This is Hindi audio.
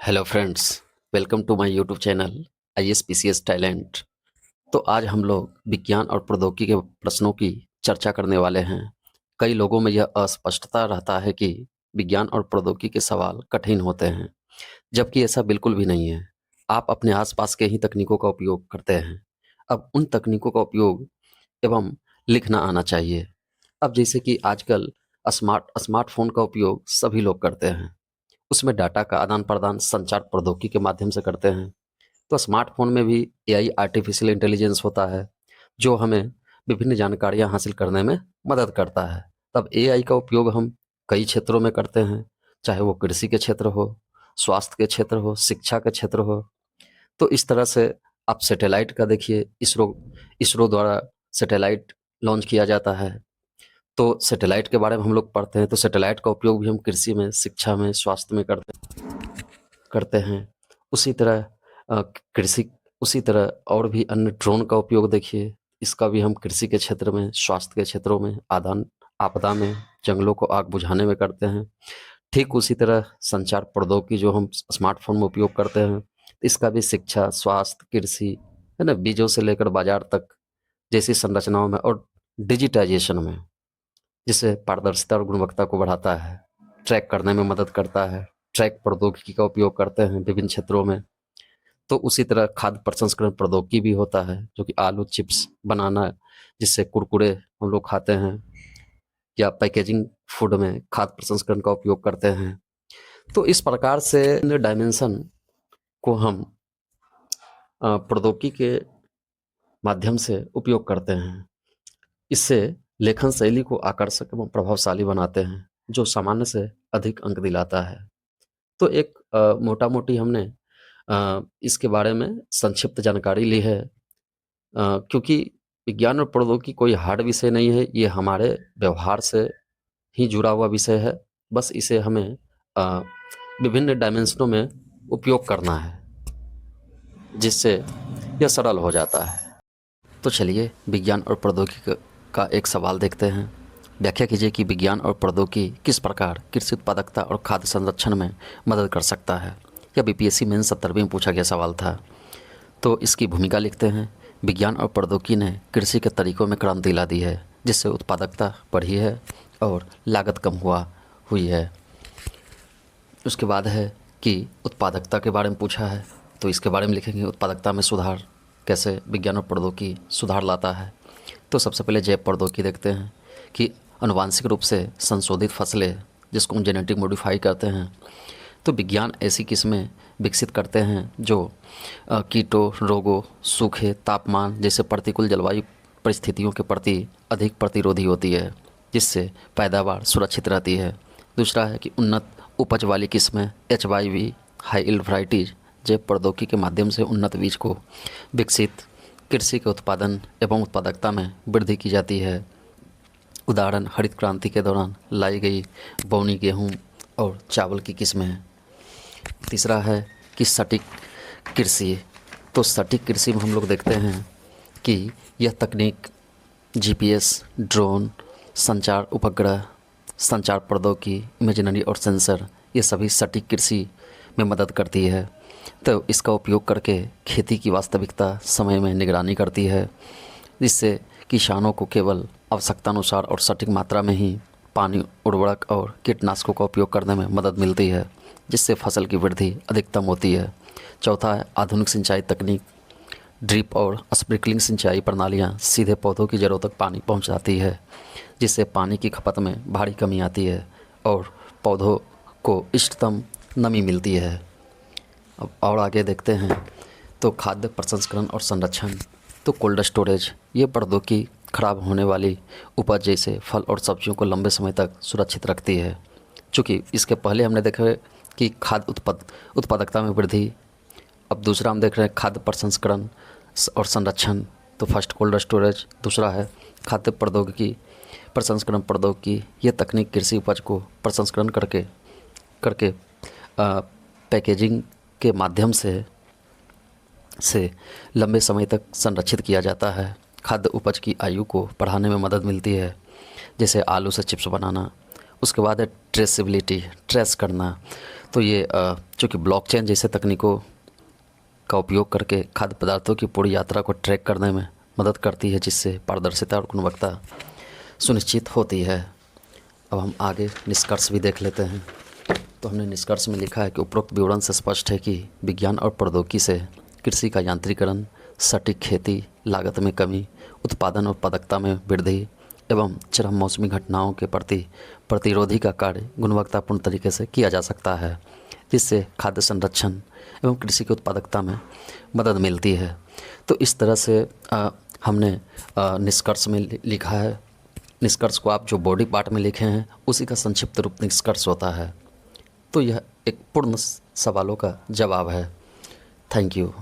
Hello friends, welcome to my YouTube channel ISPCS talent. तो आज हम लोग विज्ञान और प्रौद्योगिकी के प्रश्नों की चर्चा करने वाले हैं। कई लोगों में यह अस्पष्टता रहता है कि विज्ञान और प्रौद्योगिकी के सवाल कठिन होते हैं, जबकि ऐसा बिल्कुल भी नहीं है। आप अपने आसपास के ही तकनीकों का उपयोग करते हैं। अब उन तकनीकों का उपयोग एवं लिखना आना चाहिए। अब जैसे कि आजकल स्मार्टफ़ोन का उपयोग सभी लोग करते हैं। उसमें डाटा का आदान-प्रदान संचार प्रौद्योगिकी के माध्यम से करते हैं। तो स्मार्टफ़ोन में भी AI आर्टिफ़िशियल इंटेलिजेंस होता है, जो हमें विभिन्न जानकारियाँ हासिल करने में मदद करता है। तब AI का उपयोग हम कई क्षेत्रों में करते हैं, चाहे वो कृषि के क्षेत्र हो, स्वास्थ्य के क्षेत्र हो, शिक्षा के क्षेत्र हो। तो इस तरह से आप सैटेलाइट का देखिए, इसरो इसरो द्वारा सैटेलाइट लॉन्च किया जाता है। तो सैटेलाइट के बारे में हम लोग पढ़ते हैं, तो सैटेलाइट का उपयोग भी हम कृषि में, शिक्षा में, स्वास्थ्य में करते हैं। उसी तरह कृषि उसी तरह और भी अन्य ड्रोन का उपयोग देखिए, इसका भी हम कृषि के क्षेत्र में, स्वास्थ्य के क्षेत्रों में, आपदा में, जंगलों को आग बुझाने में करते हैं। ठीक उसी तरह संचार प्रौद्योगिकी जो हम स्मार्टफ़ोन में उपयोग करते हैं, इसका भी शिक्षा, स्वास्थ्य, कृषि, है ना? बीजों से लेकर बाज़ार तक जैसी संरचनाओं में और डिजिटाइज़ेशन में, जिससे पारदर्शिता और गुणवत्ता को बढ़ाता है, ट्रैक करने में मदद करता है। ट्रैक प्रौद्योगिकी का उपयोग करते हैं विभिन्न क्षेत्रों में। तो उसी तरह खाद्य प्रसंस्करण प्रौद्योगिकी भी होता है, जो कि आलू चिप्स बनाना, जिससे कुरकुरे हम लोग खाते हैं, या पैकेजिंग फूड में खाद्य प्रसंस्करण का उपयोग करते हैं। तो इस प्रकार से डायमेंशन को हम प्रौद्योगिकी के माध्यम से उपयोग करते हैं। इससे लेखन शैली को आकर्षक एवं प्रभावशाली बनाते हैं, जो सामान्य से अधिक अंक दिलाता है। तो एक मोटा-मोटी हमने इसके बारे में संक्षिप्त जानकारी ली है, क्योंकि विज्ञान और प्रौद्योगिकी कोई हार्ड विषय नहीं है, ये हमारे व्यवहार से ही जुड़ा हुआ विषय है। बस इसे हमें अ, विभिन्न डायमेंशनों में उपयोग करना है, जिससे यह सरल हो जाता है। तो चलिए विज्ञान और प्रौद्योगिकी का एक सवाल देखते हैं। व्याख्या कीजिए कि विज्ञान और प्रौद्योगिकी किस प्रकार कृषि उत्पादकता और खाद्य संरक्षण में मदद कर सकता है। यह BPSC मेंस 70वीं में पूछा गया सवाल था। तो इसकी भूमिका लिखते हैं। विज्ञान और प्रौद्योगिकी ने कृषि के तरीकों में क्रांति ला दी है, जिससे उत्पादकता बढ़ी है और लागत कम हुई है। उसके बाद है कि उत्पादकता के बारे में पूछा है, तो इसके बारे में लिखेंगे उत्पादकता में सुधार कैसे विज्ञान और प्रौद्योगिकी सुधार लाता है। तो सबसे पहले जैव प्रौद्योगिकी देखते हैं कि आनुवांशिक रूप से संशोधित फसलें, जिसको हम जेनेटिक मॉडिफाई करते हैं, तो विज्ञान ऐसी किस्में विकसित करते हैं जो कीटों, रोगों, सूखे, तापमान जैसे प्रतिकूल जलवायु परिस्थितियों के प्रति अधिक प्रतिरोधी होती है, जिससे पैदावार सुरक्षित रहती है। दूसरा है कि उन्नत उपज वाली किस्में HYV हाई यील्ड वैरायटीज जैव प्रौद्योगिकी के माध्यम से उन्नत बीज को विकसित कृषि के उत्पादन एवं उत्पादकता में वृद्धि की जाती है। उदाहरण हरित क्रांति के दौरान लाई गई बौनी गेहूँ और चावल की किस्में हैं। तीसरा है कि सटीक कृषि। तो सटीक कृषि में हम लोग देखते हैं कि यह तकनीक GPS, ड्रोन, संचार उपग्रह, संचार प्रौद्योगिकी, इमेजिनरी और सेंसर, ये सभी सटीक कृषि में मदद करती है। तो इसका उपयोग करके खेती की वास्तविकता समय में निगरानी करती है, जिससे किसानों को केवल आवश्यकतानुसार और सटीक मात्रा में ही पानी, उर्वरक और कीटनाशकों का उपयोग करने में मदद मिलती है, जिससे फसल की वृद्धि अधिकतम होती है। चौथा है आधुनिक सिंचाई तकनीक। ड्रिप और स्प्रिंकलिंग सिंचाई प्रणालियाँ सीधे पौधों की जड़ों तक पानी पहुँचाती है, जिससे पानी की खपत में भारी कमी आती है और पौधों को इष्टतम नमी मिलती है। अब और आगे देखते हैं तो खाद्य प्रसंस्करण और संरक्षण। तो कोल्ड स्टोरेज, ये प्रौद्योगिकी खराब होने वाली उपज जैसे फल और सब्जियों को लंबे समय तक सुरक्षित रखती है। चूँकि इसके पहले हमने देखा कि खाद्य उत्पादकता में वृद्धि, अब दूसरा हम देख रहे हैं खाद्य प्रसंस्करण और संरक्षण। तो फर्स्ट कोल्ड स्टोरेज, दूसरा है खाद्य प्रौद्योगिकी प्रसंस्करण प्रौद्योगिकी। ये तकनीक कृषि उपज को प्रसंस्करण करके पैकेजिंग के माध्यम से लंबे समय तक संरक्षित किया जाता है। खाद्य उपज की आयु को बढ़ाने में मदद मिलती है, जैसे आलू से चिप्स बनाना। उसके बाद है ट्रेसेबिलिटी, ट्रेस करना। तो ये चूँकि ब्लॉकचेन जैसे तकनीकों का उपयोग करके खाद्य पदार्थों की पूरी यात्रा को ट्रैक करने में मदद करती है, जिससे पारदर्शिता और गुणवत्ता सुनिश्चित होती है। अब हम आगे निष्कर्ष भी देख लेते हैं। तो हमने निष्कर्ष में लिखा है कि उपरोक्त विवरण से स्पष्ट है कि विज्ञान और प्रौद्योगिकी से कृषि का यांत्रिकरण, सटीक खेती, लागत में कमी, उत्पादन और उत्पादकता में वृद्धि एवं चरम मौसमी घटनाओं के प्रति प्रतिरोधी का कार्य गुणवत्तापूर्ण तरीके से किया जा सकता है, जिससे खाद्य संरक्षण एवं कृषि की उत्पादकता में मदद मिलती है। तो इस तरह से हमने निष्कर्ष में लिखा है। निष्कर्ष को आप जो बॉडी पार्ट में लिखे हैं उसी का संक्षिप्त रूप निष्कर्ष होता है। तो यह एक पूर्ण सवालों का जवाब है। Thank you.